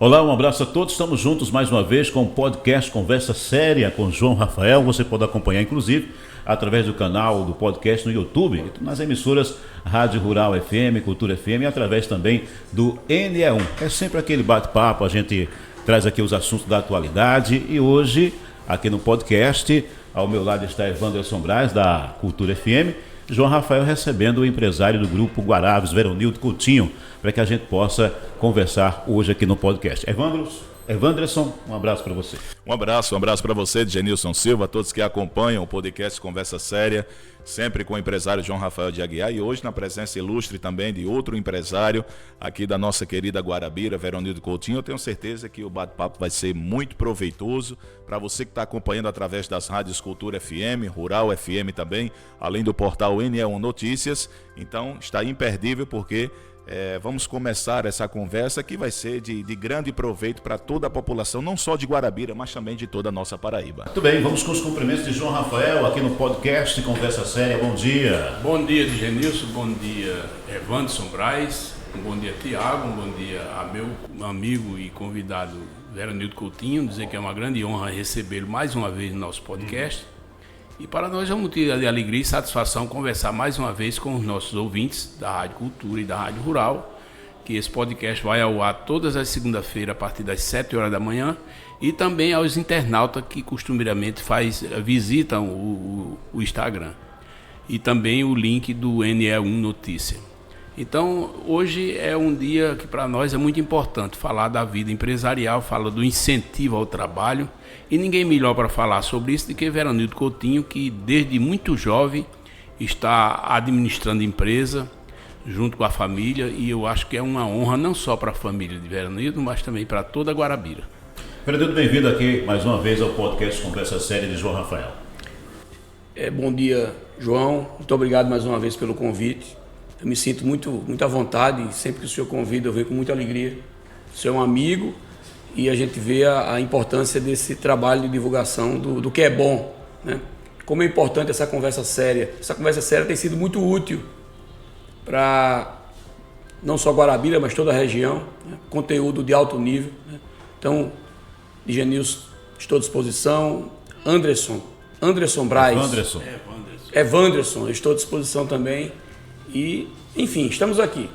Olá, um abraço a todos. Estamos juntos mais uma vez com o podcast Conversa Séria com João Rafael. Você pode acompanhar, inclusive, através do canal do podcast no YouTube, nas emissoras Rádio Rural FM, Cultura FM e através também do NE1. É sempre aquele bate-papo, a gente traz aqui os assuntos da atualidade e hoje, aqui no podcast, ao meu lado está Evanderson Braz, da Cultura FM, João Rafael recebendo o empresário do Grupo Guaraves, Veronildo Coutinho, para que a gente possa conversar hoje aqui no podcast. Evanderson, um abraço para você. Um abraço para você, Genilson Silva, a todos que acompanham o podcast Conversa Séria, sempre com o empresário João Rafael de Aguiar e hoje na presença ilustre também de outro empresário aqui da nossa querida Guarabira, Veronildo Coutinho. Eu tenho certeza que o bate-papo vai ser muito proveitoso para você que está acompanhando através das rádios Cultura FM, Rural FM também, além do portal NE1 Notícias. Então está imperdível porque vamos começar essa conversa que vai ser de grande proveito para toda a população, não só de Guarabira, mas também de toda a nossa Paraíba. Muito bem, vamos com os cumprimentos de João Rafael aqui no podcast Conversa Séria. Bom dia. Bom dia, Genilson, bom dia, Evanderson Braz, bom dia, Tiago, bom dia a meu amigo e convidado Veronildo Coutinho, dizer que é uma grande honra recebê-lo mais uma vez no nosso podcast. E para nós é um motivo de alegria e satisfação conversar mais uma vez com os nossos ouvintes da Rádio Cultura e da Rádio Rural, que esse podcast vai ao ar todas as segundas-feiras a partir das 7 horas da manhã e também aos internautas que costumeiramente visitam o Instagram e também o link do NE1 Notícia. Então, hoje é um dia que para nós é muito importante falar da vida empresarial, falar do incentivo ao trabalho. E ninguém melhor para falar sobre isso do que Veronildo Coutinho, que desde muito jovem está administrando empresa junto com a família. E eu acho que é uma honra não só para a família de Veronildo, mas também para toda a Guarabira. Veronildo, bem-vindo aqui mais uma vez ao podcast Conversa Séria de João Rafael. Bom dia, João. Muito obrigado mais uma vez pelo convite. Eu me sinto muito à vontade. Sempre que o senhor convida, eu venho com muita alegria. O senhor é um amigo. E a gente vê a importância desse trabalho de divulgação do que é bom, né? Como é importante essa conversa séria. Essa conversa séria tem sido muito útil para não só Guarabira, mas toda a região, né? Conteúdo de alto nível, né? Então, Genilson, estou à disposição. Anderson Braz. Evanderson, estou à disposição também. E, enfim, estamos aqui.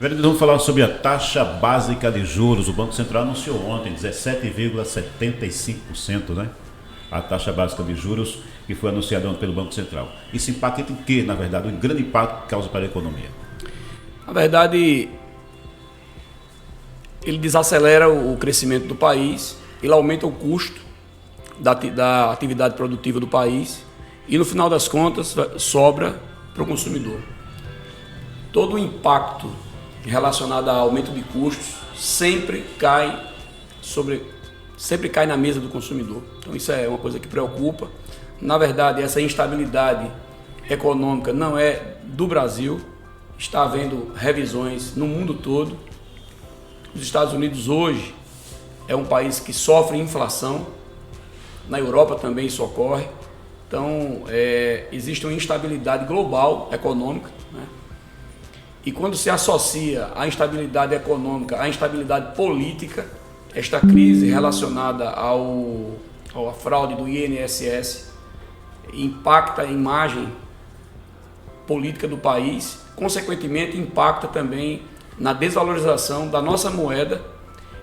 Vereador, vamos falar sobre a taxa básica de juros. O Banco Central anunciou ontem 17,75%, né? A taxa básica de juros que foi anunciada ontem pelo Banco Central. Isso impacta em quê, na verdade? Um grande impacto que causa para a economia. Na verdade, ele desacelera o crescimento do país, ele aumenta o custo da atividade produtiva do país e, no final das contas, sobra para o consumidor. Todo o impacto relacionado ao aumento de custos sempre cai na mesa do consumidor. Então isso é uma coisa que preocupa. Na verdade, essa instabilidade econômica não é do Brasil, está havendo revisões no mundo todo. Os Estados Unidos hoje é um país que sofre inflação, na Europa também isso ocorre. Então existe uma instabilidade global econômica, né? E quando se associa a instabilidade econômica à instabilidade política, esta crise relacionada à fraude do INSS impacta a imagem política do país, consequentemente impacta também na desvalorização da nossa moeda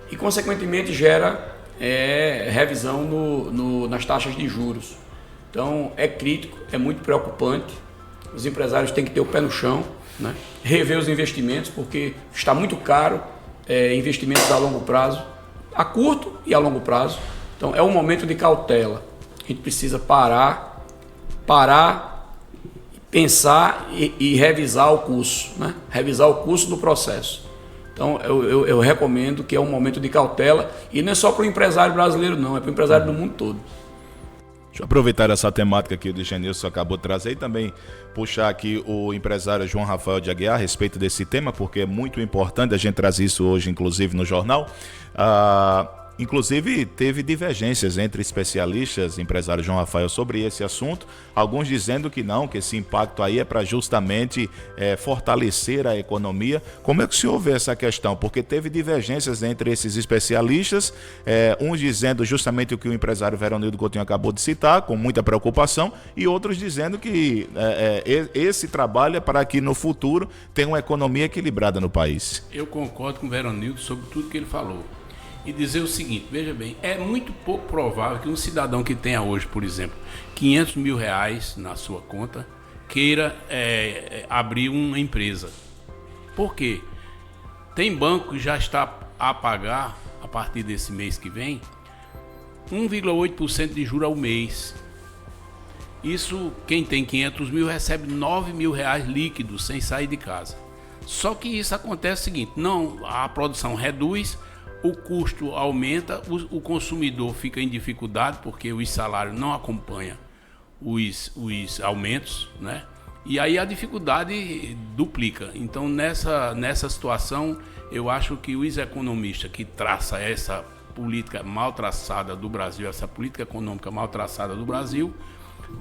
e consequentemente gera revisão nas taxas de juros. Então é crítico, é muito preocupante, os empresários têm que ter o pé no chão, né? Rever os investimentos, porque está muito caro investimentos a longo prazo, a curto e a longo prazo. Então é um momento de cautela. A gente precisa parar, pensar e revisar o curso, né? Revisar o curso do processo. Então eu recomendo que é um momento de cautela e não é só para o empresário brasileiro não, é para o empresário do mundo todo. Deixa eu aproveitar essa temática que o Genilson acabou de trazer e também puxar aqui o empresário João Rafael de Aguiar a respeito desse tema, porque é muito importante a gente trazer isso hoje, inclusive no jornal. Inclusive, teve divergências entre especialistas, empresário João Rafael, sobre esse assunto. Alguns dizendo que não, que esse impacto aí é para justamente fortalecer a economia. Como é que o senhor vê essa questão? Porque teve divergências entre esses especialistas, uns dizendo justamente o que o empresário Veronildo Coutinho acabou de citar, com muita preocupação, e outros dizendo que esse trabalho é para que no futuro tenha uma economia equilibrada no país. Eu concordo com o Veronildo sobre tudo que ele falou. E dizer o seguinte, veja bem, é muito pouco provável que um cidadão que tenha hoje, por exemplo, 500 mil reais na sua conta, queira abrir uma empresa. Por quê? Tem banco que já está a pagar, a partir desse mês que vem, 1,8% de juros ao mês. Isso, quem tem 500 mil recebe 9 mil reais líquidos sem sair de casa. Só que isso acontece o seguinte, não, a produção reduz, o custo aumenta, o consumidor fica em dificuldade porque os salários não acompanham os aumentos, né? E aí a dificuldade duplica. Então nessa situação eu acho que os economistas que traçam essa política mal traçada do Brasil, essa política econômica mal traçada do Brasil,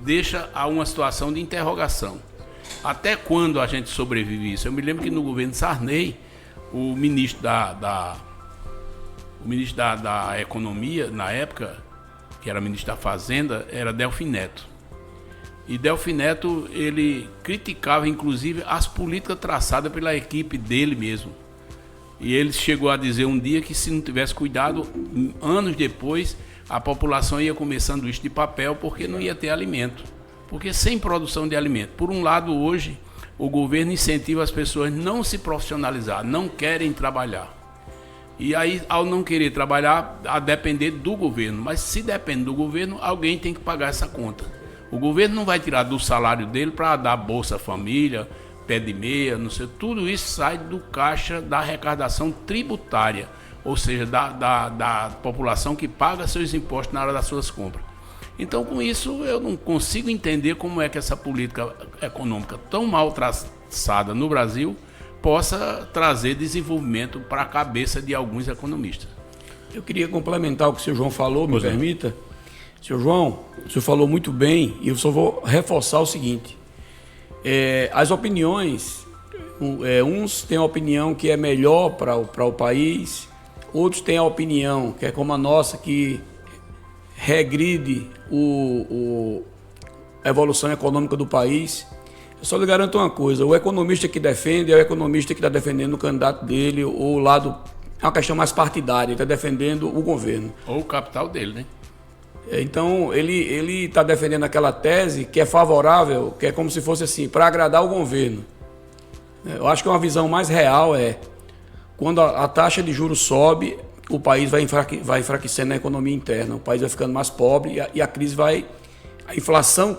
deixa a uma situação de interrogação. Até quando a gente sobrevive isso? Eu me lembro que no governo Sarney, o ministro da Economia, na época, que era ministro da Fazenda, era Delfim Neto. E Delfim Neto, ele criticava, inclusive, as políticas traçadas pela equipe dele mesmo. E ele chegou a dizer um dia que se não tivesse cuidado, anos depois, a população ia comer sanduíche de papel porque não ia ter alimento. Porque sem produção de alimento. Por um lado, hoje, o governo incentiva as pessoas a não se profissionalizar, não querem trabalhar. E aí, ao não querer trabalhar, a depender do governo. Mas se depende do governo, alguém tem que pagar essa conta. O governo não vai tirar do salário dele para dar Bolsa Família, pé de meia, não sei. Tudo isso sai do caixa da arrecadação tributária, ou seja, da população que paga seus impostos na hora das suas compras. Então, com isso, eu não consigo entender como é que essa política econômica tão mal traçada no Brasil possa trazer desenvolvimento para a cabeça de alguns economistas. Eu queria complementar o que o senhor João falou, me permita. Senhor João, o senhor falou muito bem e eu só vou reforçar o seguinte. As opiniões, uns têm a opinião que é melhor para o país, outros têm a opinião que é como a nossa, que regride a evolução econômica do país. Eu só lhe garanto uma coisa, o economista que defende é o economista que está defendendo o candidato dele, ou o lado, é uma questão mais partidária, ele está defendendo o governo. Ou o capital dele, né? Então, ele está defendendo aquela tese que é favorável, que é como se fosse assim, para agradar o governo. Eu acho que uma visão mais real quando a taxa de juros sobe, o país vai enfraquecendo a economia interna, o país vai ficando mais pobre e a crise a inflação,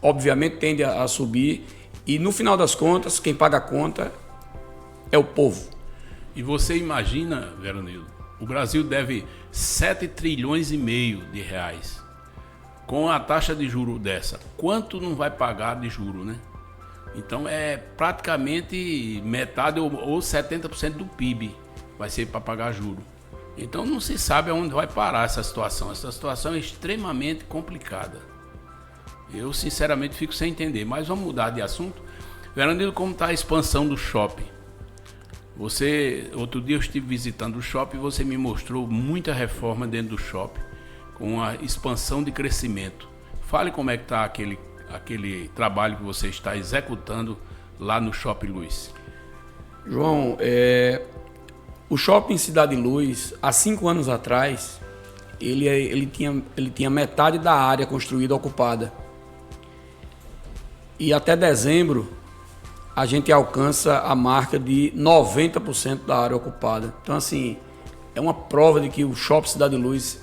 obviamente, tende a subir e, no final das contas, quem paga a conta é o povo. E você imagina, Veronildo, o Brasil deve 7 trilhões e meio de reais. Com a taxa de juro dessa, quanto não vai pagar de juro, né? Então é praticamente metade ou 70% do PIB vai ser para pagar juro. Então não se sabe aonde vai parar essa situação. Essa situação é extremamente complicada. Eu sinceramente fico sem entender, mas vamos mudar de assunto. Veronildo, como está a expansão do shopping? Outro dia eu estive visitando o shopping e você me mostrou muita reforma dentro do shopping, com a expansão de crescimento. Fale como é que está aquele trabalho que você está executando lá no Shopping Luz. João, o Shopping Cidade Luz, há 5 anos atrás, ele tinha metade da área construída ocupada. E até dezembro, a gente alcança a marca de 90% da área ocupada. Então, assim, é uma prova de que o Shopping Cidade Luz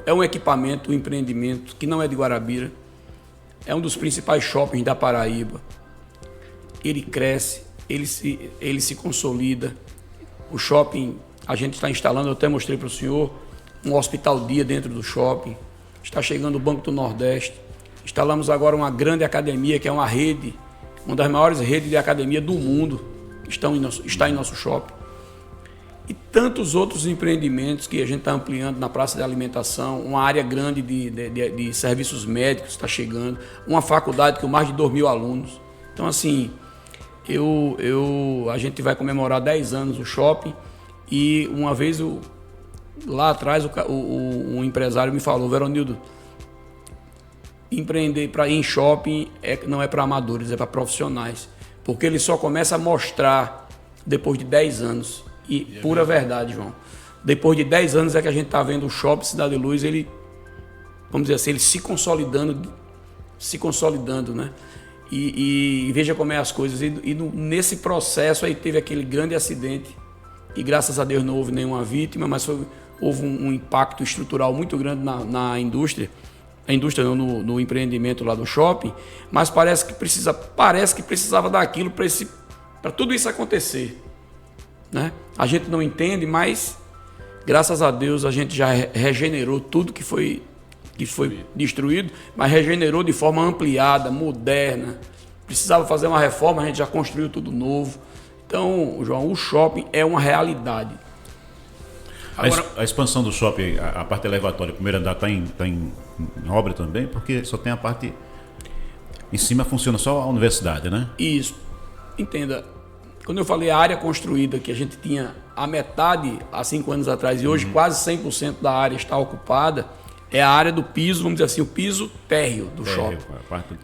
é um equipamento, um empreendimento que não é de Guarabira. É um dos principais shoppings da Paraíba. Ele cresce, ele se consolida. O shopping, a gente está instalando, eu até mostrei para o senhor, um hospital-dia dentro do shopping. Está chegando o Banco do Nordeste. Instalamos agora uma grande academia, que é uma rede, uma das maiores redes de academia do mundo, está em nosso shopping. E tantos outros empreendimentos que a gente está ampliando na praça de alimentação, uma área grande de serviços médicos está chegando, uma faculdade com mais de 2.000 alunos. Então, assim, a gente vai comemorar 10 anos o shopping e uma vez lá atrás um empresário me falou: Veronildo, empreender em shopping não é para amadores, é para profissionais, porque ele só começa a mostrar depois de 10 anos. E pura verdade, João. Depois de 10 anos é que a gente está vendo o Shopping Cidade de Luz, ele, vamos dizer assim, ele se consolidando, né? E veja como é as coisas. Nesse processo aí teve aquele grande acidente, e graças a Deus não houve nenhuma vítima, mas houve um impacto estrutural muito grande na indústria. A indústria não, no empreendimento lá do shopping, mas parece que precisava daquilo para tudo isso acontecer. Né? A gente não entende, mas graças a Deus a gente já regenerou tudo que foi destruído, mas regenerou de forma ampliada, moderna. Precisava fazer uma reforma, a gente já construiu tudo novo. Então, João, o shopping é uma realidade. Agora, a expansão do shopping, a parte elevatória, o primeiro andar está em obra também, porque só tem a parte em cima, funciona só a universidade, né? Isso. Entenda. Quando eu falei a área construída, que a gente tinha a metade há 5 anos atrás e hoje quase 100% da área está ocupada, é a área do piso, vamos dizer assim, o piso térreo do shopping.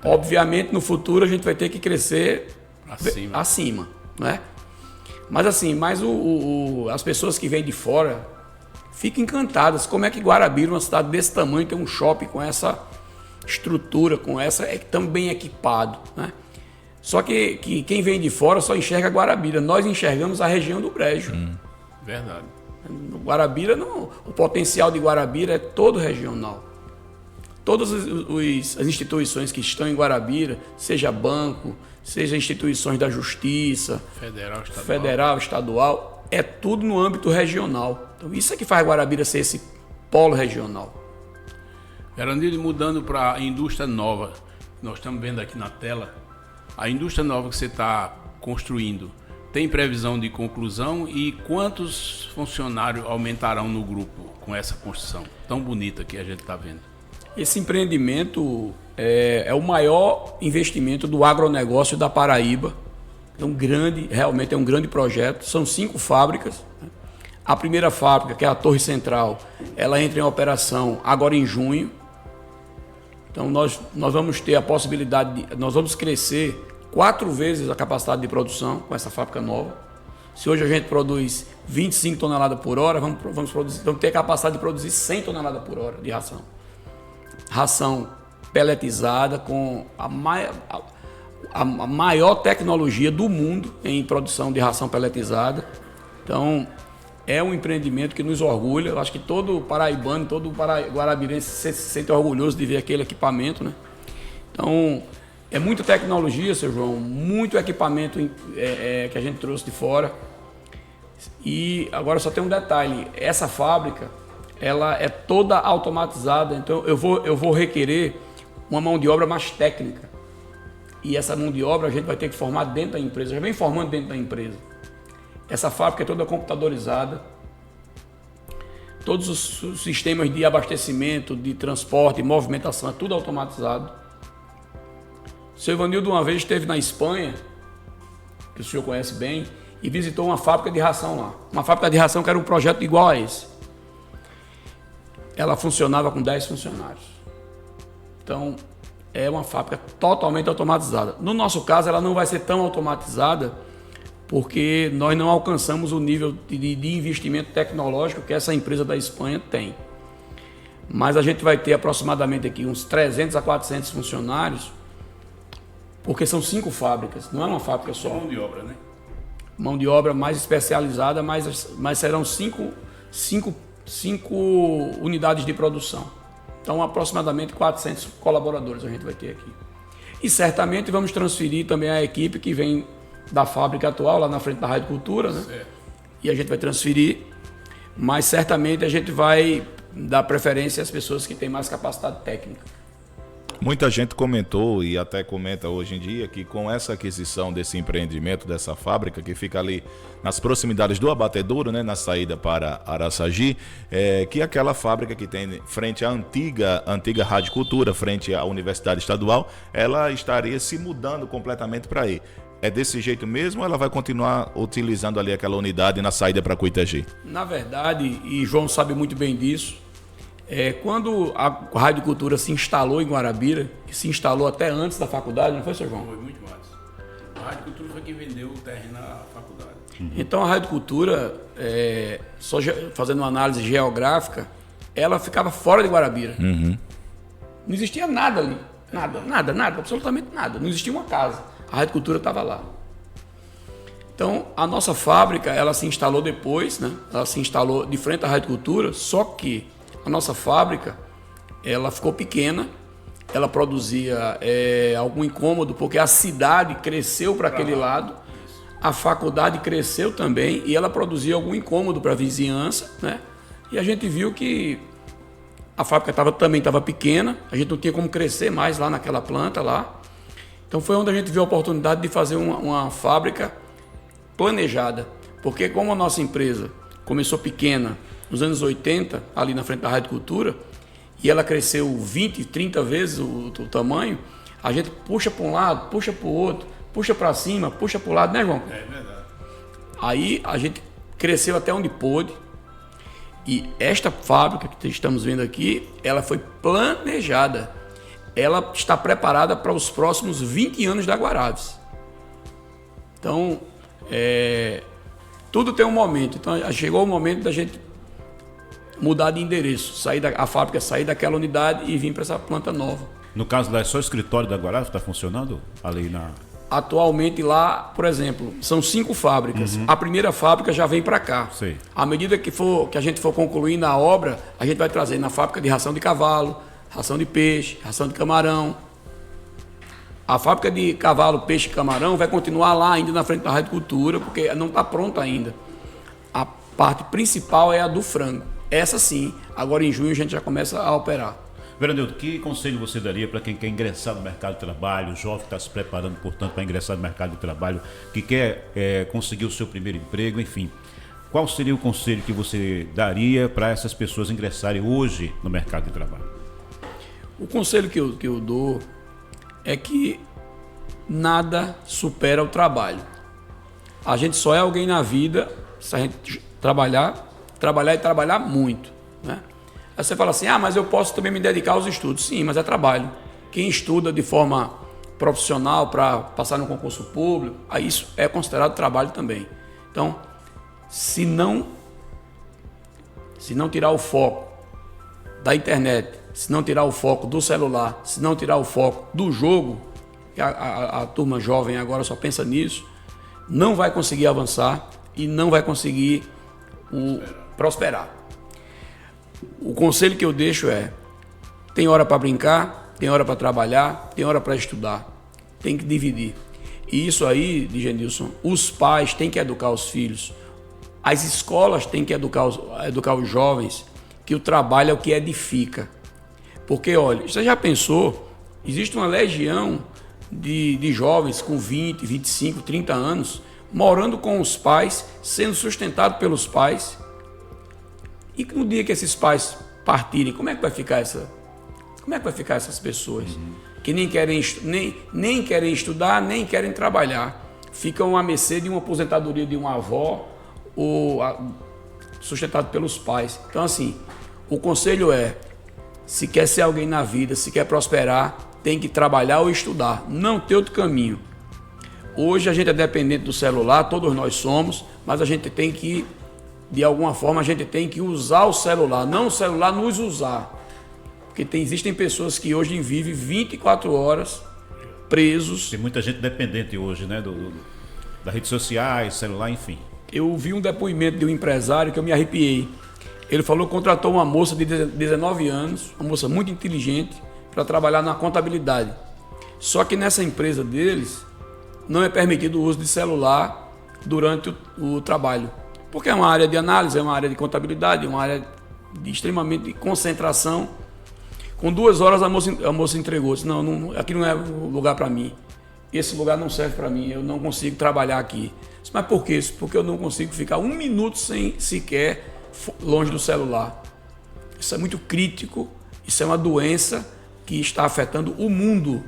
Obviamente, no futuro a gente vai ter que crescer acima, né? Mas assim, as pessoas que vêm de fora ficam encantadas. Como é que Guarabira, uma cidade desse tamanho, tem um shopping com essa estrutura, tão bem equipado, né? Só que quem vem de fora só enxerga Guarabira. Nós enxergamos a região do Brejo. Verdade. No Guarabira, não, o potencial de Guarabira é todo regional. Todas as instituições que estão em Guarabira, seja banco, seja instituições da justiça, federal, estadual, é tudo no âmbito regional. Então isso é que faz Guarabira ser esse polo regional. Veronildo, mudando para a indústria nova, nós estamos vendo aqui na tela, a indústria nova que você está construindo, tem previsão de conclusão e quantos funcionários aumentarão no grupo com essa construção tão bonita que a gente está vendo? Esse empreendimento é o maior investimento do agronegócio da Paraíba. Realmente é um grande projeto. São 5 fábricas. A primeira fábrica, que é a Torre Central, ela entra em operação agora em junho. Então nós vamos ter a possibilidade nós vamos crescer 4 vezes a capacidade de produção com essa fábrica nova. Se hoje a gente produz 25 toneladas por hora, vamos ter a capacidade de produzir 100 toneladas por hora de ração. Ração peletizada com a maior tecnologia do mundo em produção de ração peletizada. Então, é um empreendimento que nos orgulha. Eu acho que todo paraibano, todo guarabirense se sente orgulhoso de ver aquele equipamento, né? Então, é muita tecnologia, seu João, muito equipamento que a gente trouxe de fora. E agora só tem um detalhe: essa fábrica, ela é toda automatizada, então eu vou requerer uma mão de obra mais técnica. E essa mão de obra a gente vai ter que formar dentro da empresa, já vem formando dentro da empresa. Essa fábrica é toda computadorizada, todos os sistemas de abastecimento, de transporte, de movimentação, é tudo automatizado. O seu Ivanildo uma vez esteve na Espanha, que o senhor conhece bem, e visitou uma fábrica de ração lá. Uma fábrica de ração que era um projeto igual a esse. Ela funcionava com 10 funcionários. Então, é uma fábrica totalmente automatizada. No nosso caso, ela não vai ser tão automatizada porque nós não alcançamos o nível de investimento tecnológico que essa empresa da Espanha tem. Mas a gente vai ter aproximadamente aqui uns 300 a 400 funcionários, porque são 5 fábricas, não é uma fábrica só. Mão de obra, né? Mão de obra mais especializada, mas serão 5 unidades de produção. Então, aproximadamente 400 colaboradores a gente vai ter aqui. E certamente vamos transferir também a equipe que vem da fábrica atual, lá na frente da Rádio Cultura, né? Certo. E a gente vai transferir, mas certamente a gente vai dar preferência às pessoas que têm mais capacidade técnica. Muita gente comentou e até comenta hoje em dia que com essa aquisição desse empreendimento, dessa fábrica que fica ali nas proximidades do abatedouro, né, na saída para Araçagi, que aquela fábrica que tem frente à antiga Rádio Cultura, frente à Universidade Estadual, ela estaria se mudando completamente para aí. É desse jeito mesmo ou ela vai continuar utilizando ali aquela unidade na saída para Cuitagi? Na verdade, e João sabe muito bem disso, quando a Rádio Cultura se instalou em Guarabira, que se instalou até antes da faculdade, não foi, seu João? Foi muito mais. A Rádio Cultura foi quem vendeu o terreno na faculdade. Então a Rádio Cultura, fazendo uma análise geográfica, ela ficava fora de Guarabira. Não existia nada ali. Nada, absolutamente nada. Não existia uma casa. A Rádio Cultura estava lá. Então a nossa fábrica, ela se instalou depois, né? Ela se instalou de frente à Rádio Cultura, só que a nossa fábrica, ela ficou pequena, ela produzia algum incômodo, porque a cidade cresceu para aquele lado, a faculdade cresceu também, e ela produzia algum incômodo para a vizinhança, né? E a gente viu que a fábrica também estava pequena, a gente não tinha como crescer mais lá naquela planta lá. Então foi onde a gente viu a oportunidade de fazer uma fábrica planejada, porque como a nossa empresa começou pequena, nos anos 80, ali na frente da Rádio Cultura, e ela cresceu 20, 30 vezes o tamanho, a gente puxa para um lado, puxa para o outro, puxa para cima, puxa para o lado, né, João? É verdade. Aí a gente cresceu até onde pôde, e esta fábrica que estamos vendo aqui, ela foi planejada, ela está preparada para os próximos 20 anos da Guaraves. Então, tudo tem um momento, então chegou o momento da gente mudar de endereço, a fábrica sair daquela unidade e vir para essa planta nova. No caso lá, é só o escritório da Guaraves está funcionando ali na... Atualmente lá, por exemplo, são 5 fábricas. A primeira fábrica já vem para cá. Sei. À medida que a gente for concluindo a obra, a gente vai trazer na fábrica de ração de cavalo, ração de peixe, ração de camarão. A fábrica de cavalo, peixe e camarão vai continuar lá ainda na frente da Rádio Cultura, porque não está pronta ainda. A parte principal é a do frango. Essa sim, agora em junho a gente já começa a operar. Veranildo, que conselho você daria para quem quer ingressar no mercado de trabalho, o jovem que está se preparando, portanto, para ingressar no mercado de trabalho, que quer conseguir o seu primeiro emprego, enfim. Qual seria o conselho que você daria para essas pessoas ingressarem hoje no mercado de trabalho? O conselho que eu dou é que nada supera o trabalho. A gente só é alguém na vida se a gente trabalhar e trabalhar muito, né? Aí você fala assim, mas eu posso também me dedicar aos estudos. Sim, mas é trabalho. Quem estuda de forma profissional para passar no concurso público, aí isso é considerado trabalho também. Então, se não tirar o foco da internet, se não tirar o foco do celular, se não tirar o foco do jogo, que a turma jovem agora só pensa nisso, não vai conseguir avançar e não vai conseguir prosperar. O conselho que eu deixo tem hora para brincar, tem hora para trabalhar, tem hora para estudar, tem que dividir. E isso aí, Genilson, os pais têm que educar os filhos, as escolas têm que educar os jovens, que o trabalho é o que edifica. Porque, olha, você já pensou, existe uma legião de jovens com 20, 25, 30 anos, morando com os pais, sendo sustentado pelos pais. E no dia que esses pais partirem, como é que vai ficar essas pessoas? Que nem querem estudar, nem querem trabalhar. Ficam à mercê de uma aposentadoria de uma avó ou sustentado pelos pais. Então, assim, o conselho se quer ser alguém na vida, se quer prosperar, tem que trabalhar ou estudar, não ter outro caminho. Hoje a gente é dependente do celular, todos nós somos, mas a gente tem que, de alguma forma, a gente tem que usar o celular, não o celular nos usar. Porque existem pessoas que hoje vivem 24 horas presos. Tem muita gente dependente hoje, né? Das redes sociais, celular, enfim. Eu vi um depoimento de um empresário que eu me arrepiei. Ele falou que contratou uma moça de 19 anos, uma moça muito inteligente, para trabalhar na contabilidade. Só que nessa empresa deles não é permitido o uso de celular durante o trabalho. Porque é uma área de análise, é uma área de contabilidade, é uma área de extremamente de concentração. Com 2 horas a moça entregou. Disse, não, aqui não é o lugar para mim. Esse lugar não serve para mim, eu não consigo trabalhar aqui. Disse, mas por quê? Porque eu não consigo ficar 1 minuto sem sequer longe do celular. Isso é muito crítico, isso é uma doença que está afetando o mundo.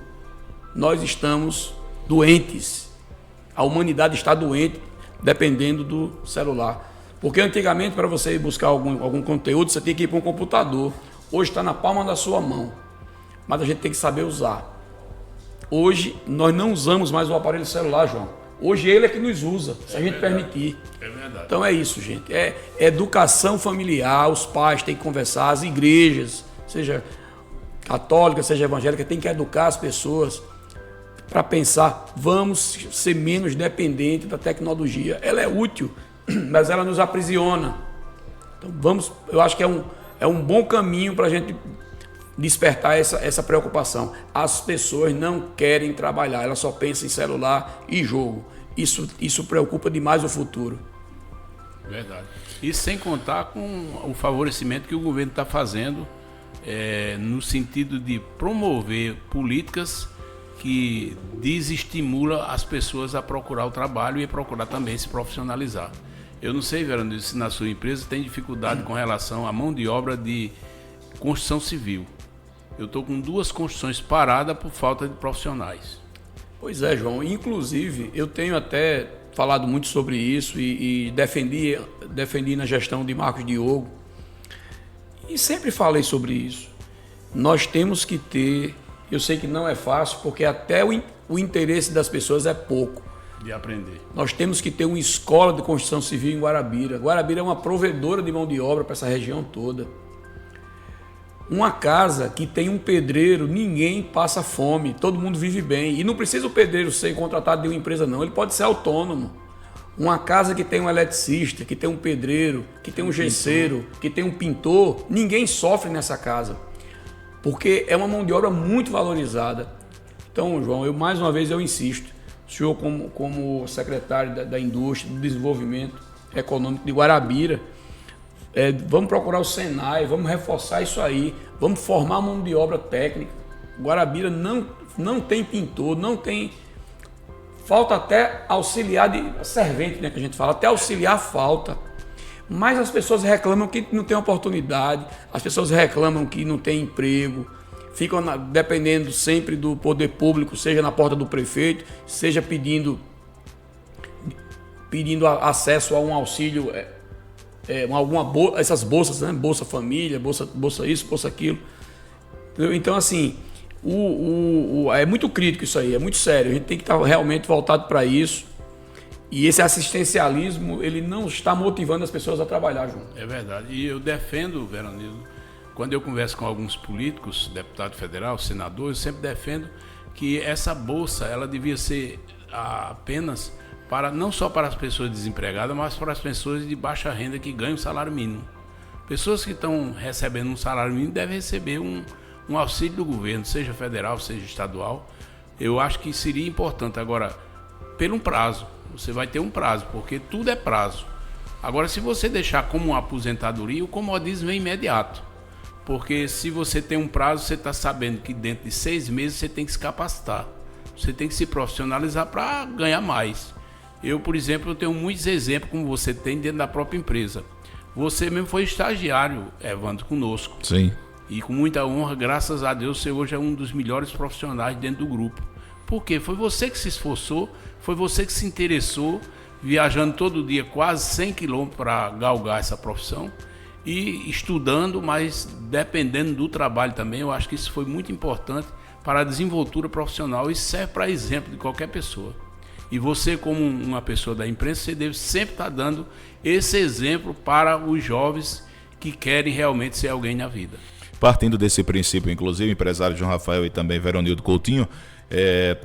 Nós estamos doentes. A humanidade está doente dependendo do celular. Porque antigamente, para você ir buscar algum conteúdo, você tinha que ir para um computador. Hoje está na palma da sua mão. Mas a gente tem que saber usar. Hoje, nós não usamos mais o aparelho celular, João. Hoje ele é que nos usa, se a gente permitir. É verdade. Então é isso, gente. É educação familiar, os pais têm que conversar, as igrejas, seja católica, seja evangélica, tem que educar as pessoas para pensar, vamos ser menos dependentes da tecnologia. Ela é útil, mas ela nos aprisiona. Então eu acho que é um bom caminho para a gente despertar essa preocupação. As pessoas não querem trabalhar, elas só pensam em celular e jogo. Isso preocupa demais o futuro. Verdade. E sem contar com o favorecimento que o governo está fazendo no sentido de promover políticas que desestimula as pessoas a procurar o trabalho e a procurar também se profissionalizar. Eu não sei, Verano, se na sua empresa tem dificuldade com relação à mão de obra de construção civil. Eu estou com 2 construções paradas por falta de profissionais. Pois é, João. Inclusive, eu tenho até falado muito sobre isso e defendi na gestão de Marcos Diogo. E sempre falei sobre isso. Nós temos que ter... Eu sei que não é fácil, porque até o interesse das pessoas é pouco. De aprender. Nós temos que ter uma escola de construção civil em Guarabira. Guarabira é uma provedora de mão de obra para essa região toda. Uma casa que tem um pedreiro, ninguém passa fome, todo mundo vive bem. E não precisa o pedreiro ser contratado de uma empresa, não. Ele pode ser autônomo. Uma casa que tem um eletricista, que tem um pedreiro, que tem um gesseiro, que tem um pintor, ninguém sofre nessa casa. Porque é uma mão de obra muito valorizada. Então, João, mais uma vez eu insisto. O senhor, como secretário da Indústria, do Desenvolvimento Econômico de Guarabira, vamos procurar o Senai, vamos reforçar isso aí, vamos formar mão de obra técnica. Guarabira não tem pintor, não tem... Falta até auxiliar de servente, né, que a gente fala, até auxiliar falta. Mas as pessoas reclamam que não tem oportunidade, as pessoas reclamam que não tem emprego, ficam dependendo sempre do poder público, seja na porta do prefeito, seja pedindo acesso a um auxílio... essas bolsas, né? Bolsa Família, bolsa isso, bolsa aquilo. Então, assim, é muito crítico isso aí, é muito sério. A gente tem que estar realmente voltado para isso. E esse assistencialismo, ele não está motivando as pessoas a trabalhar, João. É verdade. E eu defendo, Veronildo, quando eu converso com alguns políticos, deputado federal, senador, eu sempre defendo que essa bolsa, ela devia ser apenas... não só para as pessoas desempregadas, mas para as pessoas de baixa renda que ganham salário mínimo. Pessoas que estão recebendo um salário mínimo devem receber um auxílio do governo, seja federal, seja estadual. Eu acho que seria importante. Agora, pelo prazo, você vai ter um prazo, porque tudo é prazo. Agora, se você deixar como uma aposentadoria, o comodismo é imediato. Porque se você tem um prazo, você está sabendo que dentro de 6 meses você tem que se capacitar. Você tem que se profissionalizar para ganhar mais. Eu, por exemplo, tenho muitos exemplos como você tem dentro da própria empresa. Você mesmo foi estagiário, Evandro, conosco. Sim. E com muita honra, graças a Deus, você hoje é um dos melhores profissionais dentro do grupo. Por quê? Foi você que se esforçou, foi você que se interessou, viajando todo dia quase 100 quilômetros para galgar essa profissão e estudando, mas dependendo do trabalho também. Eu acho que isso foi muito importante para a desenvoltura profissional e serve para exemplo de qualquer pessoa. E você, como uma pessoa da imprensa, você deve sempre estar dando esse exemplo para os jovens que querem realmente ser alguém na vida. Partindo desse princípio, inclusive, empresário João Rafael e também Veronildo Coutinho,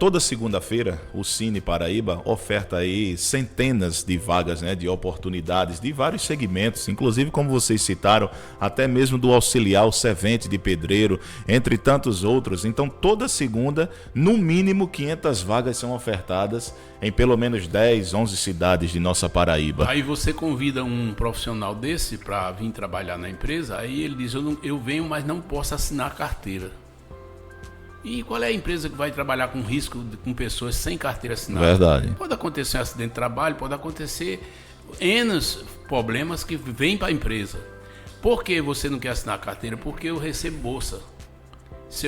Toda segunda-feira o Cine Paraíba oferta aí centenas de vagas, né, de oportunidades de vários segmentos, inclusive como vocês citaram, até mesmo do auxiliar, o servente de pedreiro, entre tantos outros. Então toda segunda, no mínimo 500 vagas são ofertadas em pelo menos 10, 11 cidades de nossa Paraíba. Aí você convida um profissional desse para vir trabalhar na empresa, aí ele diz, eu venho, mas não posso assinar a carteira. E qual é a empresa que vai trabalhar com risco com pessoas sem carteira assinada? Verdade. Pode acontecer um acidente de trabalho, pode acontecer N problemas que vêm para a empresa. Por que você não quer assinar a carteira? Porque eu recebo bolsa. Se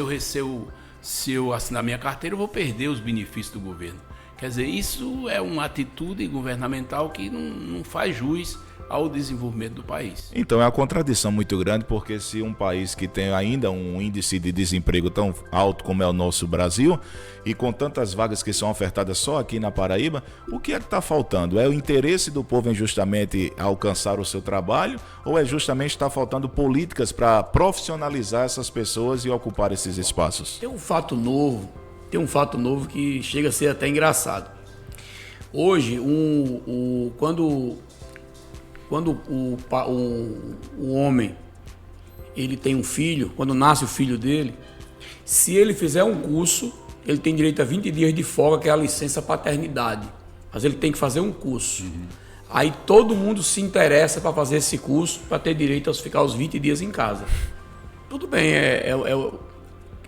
eu assinar minha carteira, eu vou perder os benefícios do governo. Quer dizer, isso é uma atitude governamental que não faz jus ao desenvolvimento do país. Então é uma contradição muito grande, porque se um país que tem ainda um índice de desemprego tão alto como é o nosso Brasil, e com tantas vagas que são ofertadas só aqui na Paraíba, o que é que está faltando? É o interesse do povo em justamente alcançar o seu trabalho, ou é justamente está faltando políticas para profissionalizar essas pessoas e ocupar esses espaços? Tem um fato novo que chega a ser até engraçado. Hoje, quando o homem ele tem um filho, quando nasce o filho dele, se ele fizer um curso, ele tem direito a 20 dias de folga, que é a licença paternidade. Mas ele tem que fazer um curso. Aí todo mundo se interessa para fazer esse curso, para ter direito a ficar os 20 dias em casa. Tudo bem,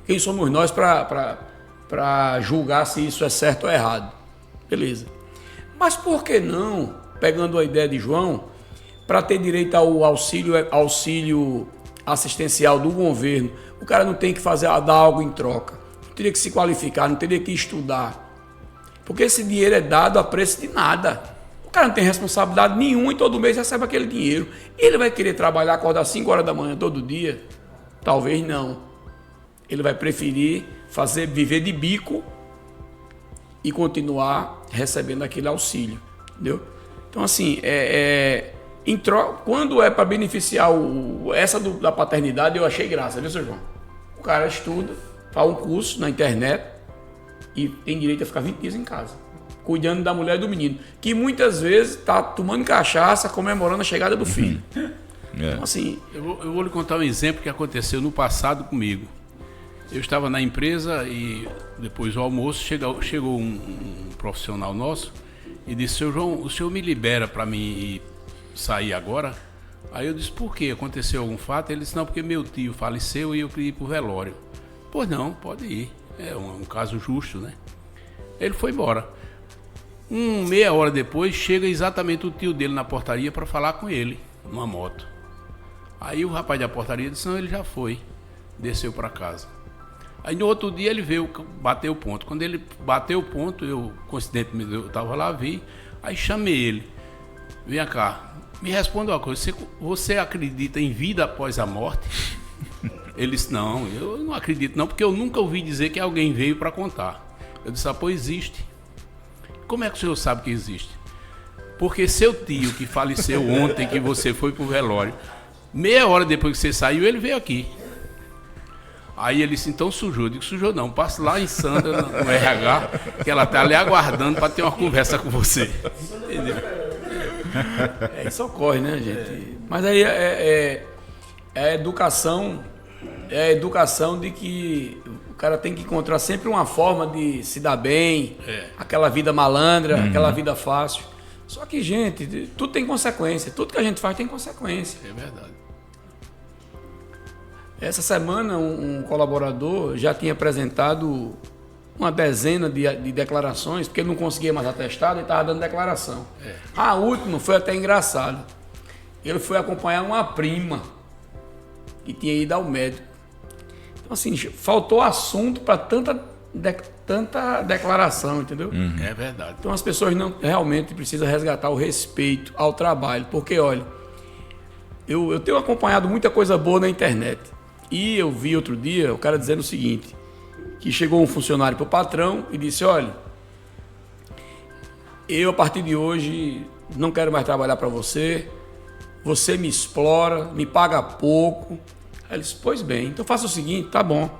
quem somos nós para julgar se isso é certo ou errado? Beleza. Mas por que não, pegando a ideia de João, para ter direito ao auxílio assistencial do governo, o cara não tem que dar algo em troca, não teria que se qualificar, não teria que estudar, porque esse dinheiro é dado a preço de nada. O cara não tem responsabilidade nenhuma e todo mês recebe aquele dinheiro. Ele vai querer trabalhar, acordar 5 horas da manhã todo dia? Talvez não. Ele vai preferir viver de bico e continuar recebendo aquele auxílio, entendeu? Então, assim, quando é para beneficiar essa da paternidade, eu achei graça, viu, seu João? O cara estuda, faz um curso na internet e tem direito a ficar 20 dias em casa, cuidando da mulher e do menino, que muitas vezes está tomando cachaça, comemorando a chegada do filho. Então, assim, eu vou lhe contar um exemplo que aconteceu no passado comigo. Eu estava na empresa e depois do almoço chegou um profissional nosso e disse, seu João, o senhor me libera para mim sair agora? Aí eu disse, por quê? Aconteceu algum fato? Ele disse, não, porque meu tio faleceu e eu queria ir pro velório. Pois não, pode ir. É um caso justo, né? Ele foi embora. Meia hora depois, chega exatamente o tio dele na portaria para falar com ele, numa moto. Aí o rapaz da portaria disse, não, ele já foi. Desceu para casa. Aí no outro dia ele veio bater o ponto. Quando ele bateu o ponto, coincidentemente, eu estava lá, vi, aí chamei ele. Vem cá, me responda uma coisa, você acredita em vida após a morte? Ele disse, não, eu não acredito não, porque eu nunca ouvi dizer que alguém veio para contar. Eu disse, pois existe. Como é que o senhor sabe que existe? Porque seu tio, que faleceu ontem, que você foi pro velório, meia hora depois que você saiu, ele veio aqui. Aí ele disse, então sujou. Eu digo, sujou não, passe lá em Sandra, no RH, que ela está ali aguardando para ter uma conversa com você. Entendeu? Isso ocorre, né, gente? Mas aí é a educação de que o cara tem que encontrar sempre uma forma de se dar bem, aquela vida malandra, aquela vida fácil. Só que, gente, tudo tem consequência, tudo que a gente faz tem consequência. É verdade. Essa semana um colaborador já tinha apresentado uma dezena de declarações, porque ele não conseguia mais atestado e estava dando declaração. A última foi até engraçada. Ele foi acompanhar uma prima que tinha ido ao médico. Então, assim, faltou assunto para tanta declaração, entendeu? É verdade. Então, as pessoas não realmente precisam resgatar o respeito ao trabalho, porque, olha, eu tenho acompanhado muita coisa boa na internet. E eu vi outro dia o cara dizendo o seguinte, que chegou um funcionário para o patrão e disse, olha, eu a partir de hoje não quero mais trabalhar para você me explora, me paga pouco. Aí ele disse, pois bem, então faça o seguinte, tá bom.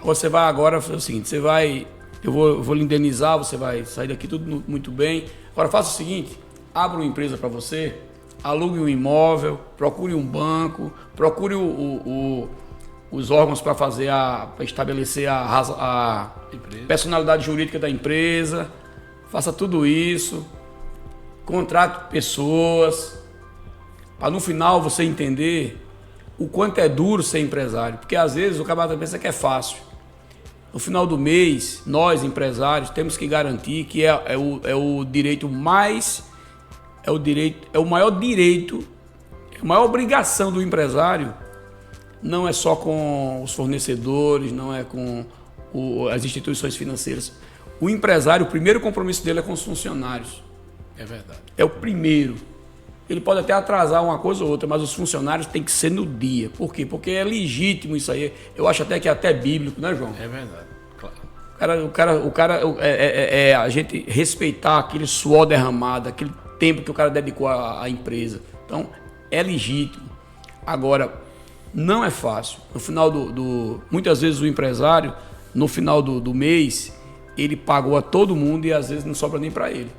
Você vai agora fazer o seguinte, você vai eu vou lhe indenizar, você vai sair daqui tudo muito bem. Agora faça o seguinte, abra uma empresa para você, alugue um imóvel, procure um banco, procure os órgãos para estabelecer a personalidade jurídica da empresa, faça tudo isso, contrate pessoas, para no final você entender o quanto é duro ser empresário, porque às vezes o camarada pensa que é fácil. No final do mês, nós empresários temos que garantir que é o direito mais, é o maior direito, a maior obrigação do empresário, não é só com os fornecedores, não é com as instituições financeiras. O empresário, o primeiro compromisso dele é com os funcionários. É verdade. É o primeiro. Ele pode até atrasar uma coisa ou outra, mas os funcionários têm que ser no dia. Por quê? Porque é legítimo isso aí. Eu acho até que é até bíblico, né, João? É verdade, claro. O cara a gente respeitar aquele suor derramado, aquele tempo que o cara dedicou à empresa. Então, é legítimo. Agora, não é fácil. No final muitas vezes o empresário, no final do mês, ele pagou a todo mundo e às vezes não sobra nem para ele.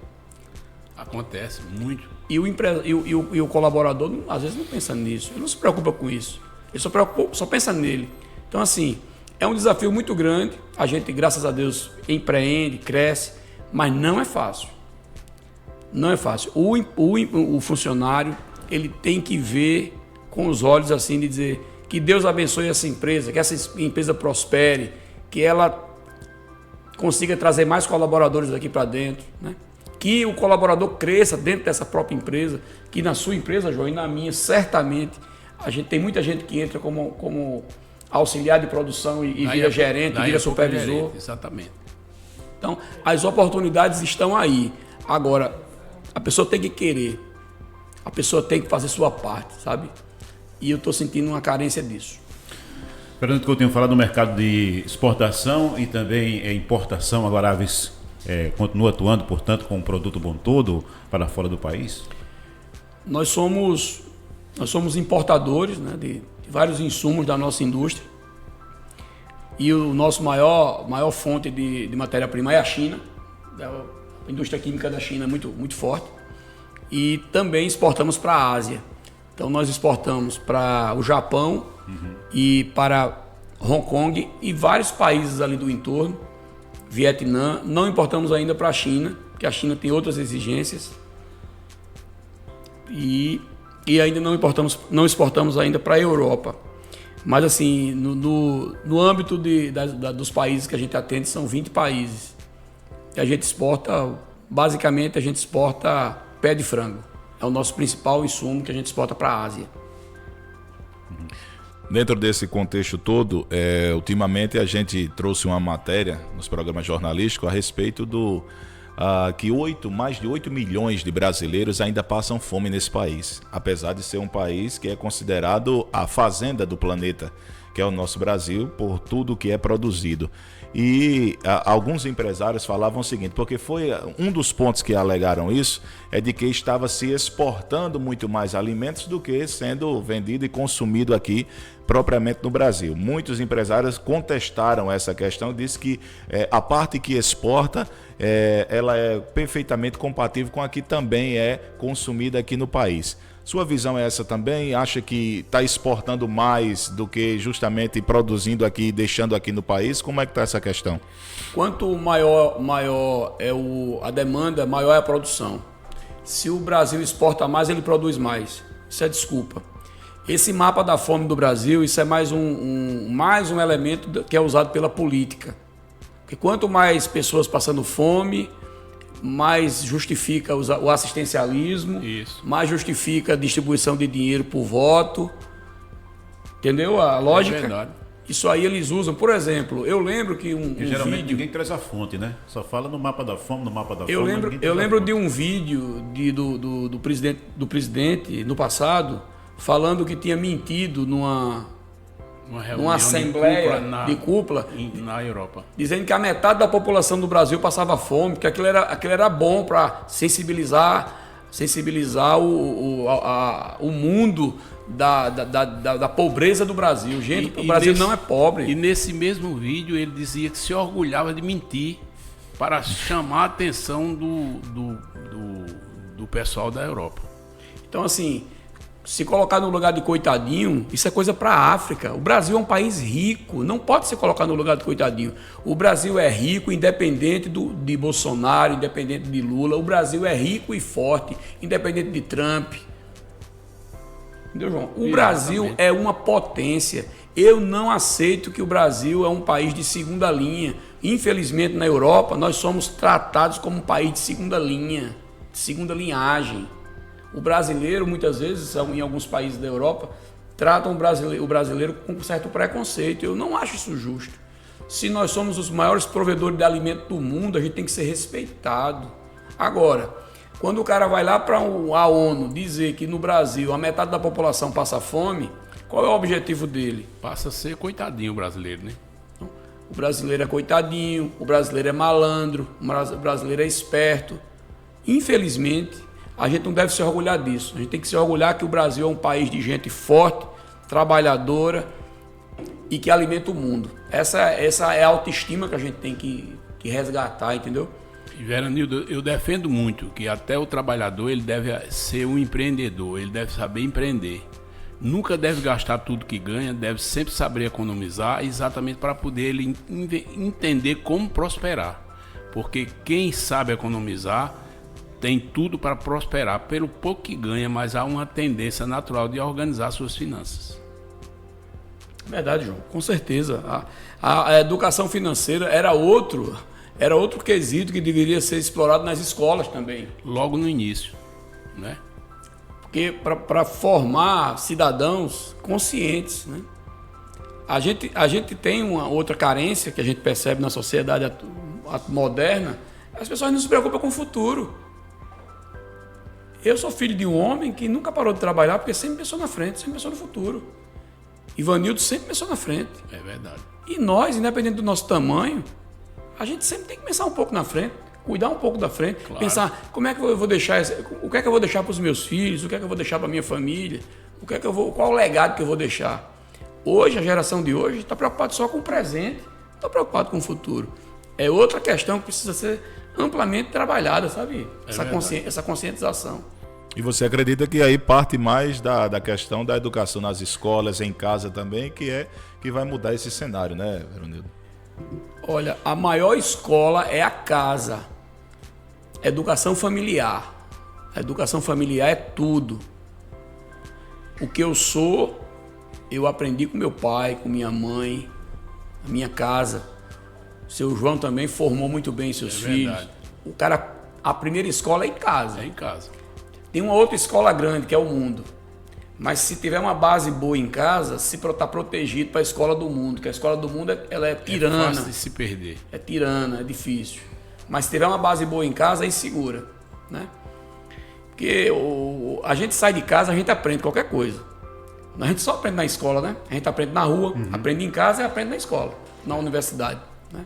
Acontece muito. E o colaborador, às vezes, não pensa nisso. Ele não se preocupa com isso. Ele só pensa nele. Então, assim, é um desafio muito grande. A gente, graças a Deus, empreende, cresce, mas não é fácil. Não é fácil. O funcionário, ele tem que ver com os olhos assim de dizer que Deus abençoe essa empresa, que essa empresa prospere, que ela consiga trazer mais colaboradores aqui para dentro, né? Que o colaborador cresça dentro dessa própria empresa, que na sua empresa, João, e na minha, certamente, tem muita gente que entra como auxiliar de produção e vira gerente, vira supervisor. Gerente, exatamente. Então, as oportunidades estão aí. Agora, a pessoa tem que querer, a pessoa tem que fazer sua parte, sabe? E eu estou sentindo uma carência disso. Fernando Coutinho, falar do mercado de exportação e também importação, agora Aves continua atuando, portanto, com um produto bom todo para fora do país? Nós somos importadores, né, de vários insumos da nossa indústria. E o nosso maior fonte de matéria-prima é a China. A indústria química da China é muito, muito forte. E também exportamos para a Ásia. Então nós exportamos para o Japão e para Hong Kong e vários países ali do entorno. Vietnã, não importamos ainda para a China, porque a China tem outras exigências. E ainda não exportamos ainda para a Europa. Mas assim, no âmbito dos países que a gente atende, são 20 países. E a gente exporta, basicamente a gente exporta pé de frango. É o nosso principal insumo que a gente exporta para a Ásia. Dentro desse contexto todo, ultimamente a gente trouxe uma matéria nos programas jornalísticos a respeito que mais de 8 milhões de brasileiros ainda passam fome nesse país, apesar de ser um país que é considerado a fazenda do planeta, que é o nosso Brasil, por tudo que é produzido. E alguns empresários falavam o seguinte, porque foi um dos pontos que alegaram isso, é de que estava se exportando muito mais alimentos do que sendo vendido e consumido aqui propriamente no Brasil. Muitos empresários contestaram essa questão, disse que a parte que exporta, ela é perfeitamente compatível com a que também é consumida aqui no país. Sua visão é essa também? Acha que está exportando mais do que justamente produzindo aqui e deixando aqui no país? Como é que está essa questão? Quanto maior é a demanda, maior é a produção. Se o Brasil exporta mais, ele produz mais. Isso é desculpa. Esse mapa da fome do Brasil, isso é mais um elemento que é usado pela política. Porque quanto mais pessoas passando fome, mais justifica o assistencialismo, isso. Mais justifica a distribuição de dinheiro por voto. Entendeu a lógica? É verdade. Isso aí eles usam. Por exemplo, eu lembro que geralmente vídeo... ninguém traz a fonte, né? Só fala no mapa da fome, Eu lembro de um vídeo do presidente no passado, falando que tinha mentido numa assembleia de cúpula na Europa, dizendo que a metade da população do Brasil passava fome, que aquilo era bom para sensibilizar o mundo da pobreza do Brasil. Gente, o Brasil não é pobre. E nesse mesmo vídeo ele dizia que se orgulhava de mentir, para chamar a atenção do pessoal da Europa. Então, assim, se colocar no lugar de coitadinho, isso é coisa para a África. O Brasil é um país rico, não pode se colocar no lugar de coitadinho. O Brasil é rico, independente de Bolsonaro, independente de Lula. O Brasil é rico e forte, independente de Trump. Entendeu, João? O Brasil é uma potência. Eu não aceito que o Brasil é um país de segunda linha. Infelizmente, na Europa, nós somos tratados como um país de segunda linha, de segunda linhagem. O brasileiro, muitas vezes, em alguns países da Europa, tratam o brasileiro com um certo preconceito. Eu não acho isso justo. Se nós somos os maiores provedores de alimento do mundo, a gente tem que ser respeitado. Agora, quando o cara vai lá para a ONU dizer que no Brasil a metade da população passa fome, qual é o objetivo dele? Passa a ser coitadinho o brasileiro, né? O brasileiro é coitadinho, o brasileiro é malandro, o brasileiro é esperto. Infelizmente, a gente não deve se orgulhar disso. A gente tem que se orgulhar que o Brasil é um país de gente forte, trabalhadora e que alimenta o mundo. Essa é a autoestima que a gente tem que resgatar, entendeu? E Veranildo, eu defendo muito que até o trabalhador ele deve ser um empreendedor, ele deve saber empreender. Nunca deve gastar tudo que ganha, deve sempre saber economizar, exatamente para poder ele entender como prosperar. Porque quem sabe economizar tem tudo para prosperar pelo pouco que ganha, mas há uma tendência natural de organizar suas finanças. Verdade, João, com certeza. A educação financeira era outro quesito que deveria ser explorado nas escolas também. Logo no início, né? Porque para formar cidadãos conscientes, né? A gente tem uma outra carência que a gente percebe na sociedade moderna. As pessoas não se preocupam com o futuro. Eu sou filho de um homem que nunca parou de trabalhar porque sempre pensou na frente, sempre pensou no futuro. Ivanildo sempre pensou na frente. É verdade. E nós, independente do nosso tamanho, a gente sempre tem que pensar um pouco na frente, cuidar um pouco da frente, claro. Pensar como é que eu vou deixar, o que é que eu vou deixar para os meus filhos, o que é que eu vou deixar para a minha família, qual o legado que eu vou deixar. Hoje, a geração de hoje está preocupada só com o presente, não está preocupada com o futuro. É outra questão que precisa ser amplamente trabalhada, sabe? Essa conscientização. E você acredita que aí parte mais da questão da educação nas escolas, em casa também, que vai mudar esse cenário, né, Veronildo? Olha, a maior escola é a casa. Educação familiar. A educação familiar é tudo. O que eu sou, eu aprendi com meu pai, com minha mãe, na minha casa. O seu João também formou muito bem seus filhos. Verdade. A primeira escola é em casa. É em casa. Tem uma outra escola grande, que é o mundo. Mas se tiver uma base boa em casa, se está protegido para a escola do mundo. Porque a escola do mundo ela é tirana. É fácil de se perder. É tirana, é difícil. Mas se tiver uma base boa em casa, aí segura, né? Porque a gente sai de casa, a gente aprende qualquer coisa. A gente só aprende na escola, né? A gente aprende na rua, aprende em casa e aprende na escola, na universidade, né?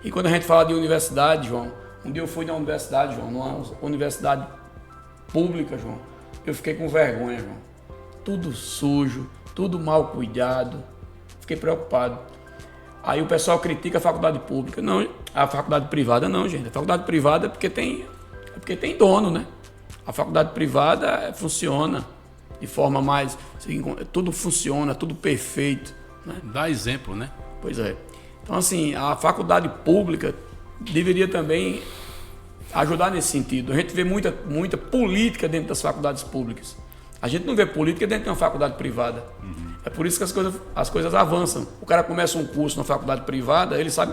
E quando a gente fala de universidade, João, um dia eu fui na universidade, João, numa universidade pública, João, eu fiquei com vergonha, João. Tudo sujo, tudo mal cuidado, fiquei preocupado. Aí o pessoal critica a faculdade pública. Não, a faculdade privada não, gente. A faculdade privada é porque tem dono, né? A faculdade privada funciona de forma mais... Tudo funciona, tudo perfeito, né? Dá exemplo, né? Pois é. Então, assim, a faculdade pública deveria também ajudar nesse sentido. A gente vê muita política dentro das faculdades públicas. A gente não vê política dentro de uma faculdade privada. É por isso que as coisas avançam. O cara começa um curso na faculdade privada, ele sabe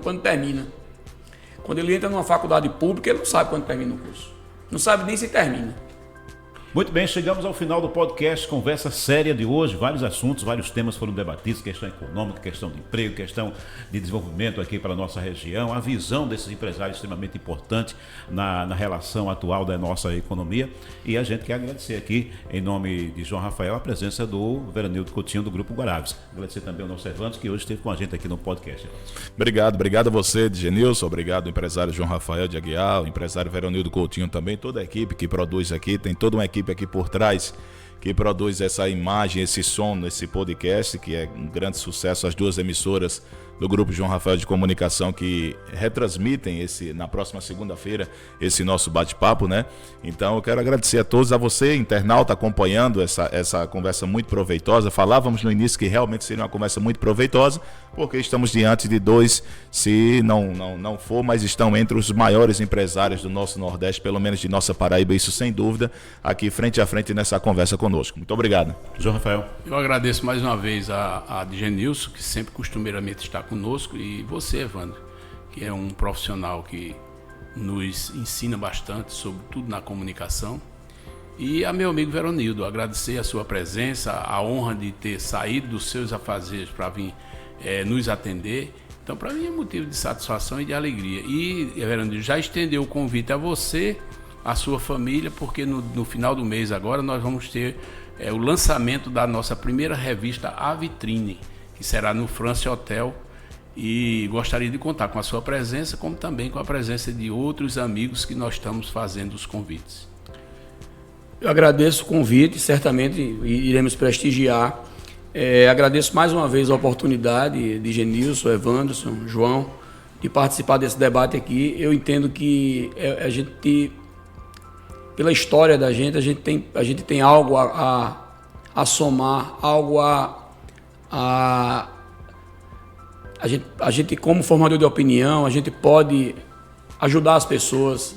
quando termina. Quando ele entra numa faculdade pública, ele não sabe quando termina o curso. Não sabe nem se termina. Muito bem, chegamos ao final do podcast Conversa Séria de hoje. Vários assuntos, vários temas foram debatidos, questão econômica, questão de emprego, questão de desenvolvimento aqui para a nossa região, a visão desses empresários extremamente importante na relação atual da nossa economia. E a gente quer agradecer aqui, em nome de João Rafael, a presença do Veranildo Coutinho, do Grupo Guaraves. Agradecer também ao nosso Evandro, que hoje esteve com a gente aqui no podcast. Obrigado a você, Genilson, obrigado ao empresário João Rafael de Aguiar, o empresário Veranildo Coutinho também, toda a equipe que produz aqui, tem toda uma equipe aqui por trás que produz essa imagem, esse som, esse podcast, que é um grande sucesso, as duas emissoras do Grupo João Rafael de Comunicação, que retransmitem na próxima segunda-feira esse nosso bate-papo, né? Então eu quero agradecer a todos, a você, internauta, acompanhando essa conversa muito proveitosa. Falávamos no início que realmente seria uma conversa muito proveitosa, porque estamos diante de dois, se não for, mas estão entre os maiores empresários do nosso Nordeste, pelo menos de nossa Paraíba, isso sem dúvida, aqui frente a frente nessa conversa conosco. Muito obrigado. João Rafael. Eu agradeço mais uma vez a Genilson, que sempre costumeiramente está conosco, e você, Evandro, que é um profissional que nos ensina bastante sobre tudo na comunicação. E a meu amigo Veronildo, agradecer a sua presença, a honra de ter saído dos seus afazeres para vir nos atender. Então, para mim é motivo de satisfação e de alegria. E, Veronildo, já estendeu o convite a você, a sua família, porque no final do mês agora nós vamos ter o lançamento da nossa primeira revista A Vitrine, que será no France Hotel, e gostaria de contar com a sua presença, como também com a presença de outros amigos que nós estamos fazendo os convites. Eu agradeço o convite, certamente iremos prestigiar. Agradeço mais uma vez a oportunidade de Genilson, Evanderson, João, de participar desse debate aqui. Eu entendo que a gente, pela história da gente, a gente tem algo a somar, algo a gente, como formador de opinião, a gente pode ajudar as pessoas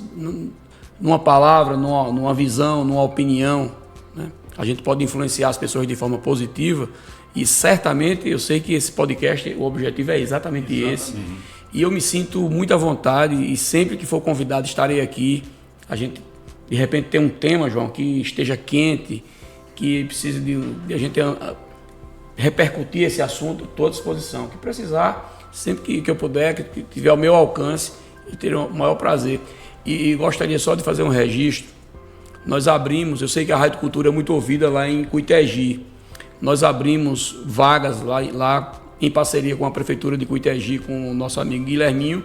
numa palavra, numa visão, numa opinião, né? A gente pode influenciar as pessoas de forma positiva, e certamente eu sei que esse podcast, o objetivo é exatamente esse. E eu me sinto muito à vontade, e sempre que for convidado estarei aqui. A gente de repente tem um tema, João, que esteja quente, que precise de a gente repercutir esse assunto, estou à disposição. Que precisar, sempre que eu puder, que tiver ao meu alcance, eu terei o maior prazer. E gostaria só de fazer um registro. Nós abrimos, eu sei que a Rádio Cultura é muito ouvida lá em Cuitegi. Nós abrimos vagas lá em parceria com a Prefeitura de Cuitegi, com o nosso amigo Guilherminho.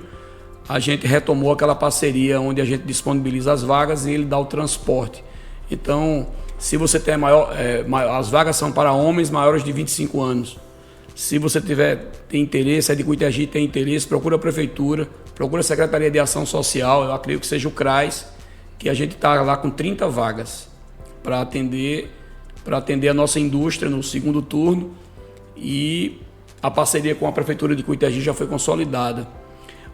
A gente retomou aquela parceria onde a gente disponibiliza as vagas e ele dá o transporte. Então, se você tem as vagas são para homens maiores de 25 anos. Se você tem interesse, é de Cuitegi, tem interesse, procura a Prefeitura, procura a Secretaria de Ação Social, eu acredito que seja o CRAS, que a gente está lá com 30 vagas para atender a nossa indústria no segundo turno, e a parceria com a Prefeitura de Cuitegi já foi consolidada.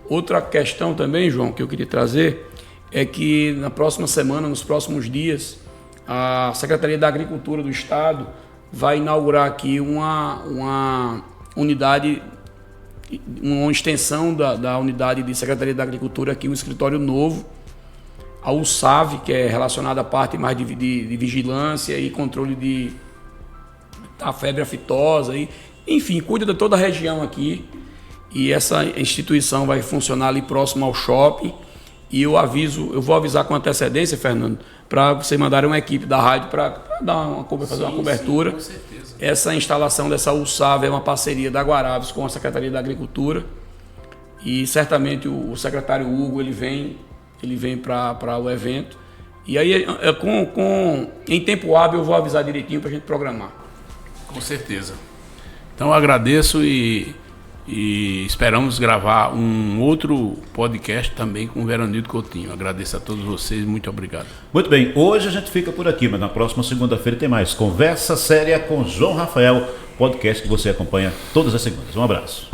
Outra questão também, João, que eu queria trazer, é que na próxima semana, nos próximos dias, a Secretaria da Agricultura do Estado vai inaugurar aqui uma unidade, uma extensão da unidade de Secretaria da Agricultura, aqui um escritório novo, a USAV, que é relacionada à parte mais de vigilância e controle da febre aftosa, enfim, cuida de toda a região aqui. E essa instituição vai funcionar ali próximo ao shopping. E eu vou avisar com antecedência, Fernando, para você mandar uma equipe da rádio para fazer uma cobertura. Sim, com certeza. Essa instalação dessa USAV é uma parceria da Guarabes com a Secretaria da Agricultura. E certamente o secretário Hugo ele vem para o evento. E aí, em tempo hábil, eu vou avisar direitinho para a gente programar. Com certeza. Então, eu agradeço e esperamos gravar um outro podcast também com o Veronildo Coutinho. Agradeço a todos vocês, muito obrigado. Muito bem, hoje a gente fica por aqui, mas na próxima segunda-feira tem mais Conversa Séria com João Rafael, podcast que você acompanha todas as segundas. Um abraço.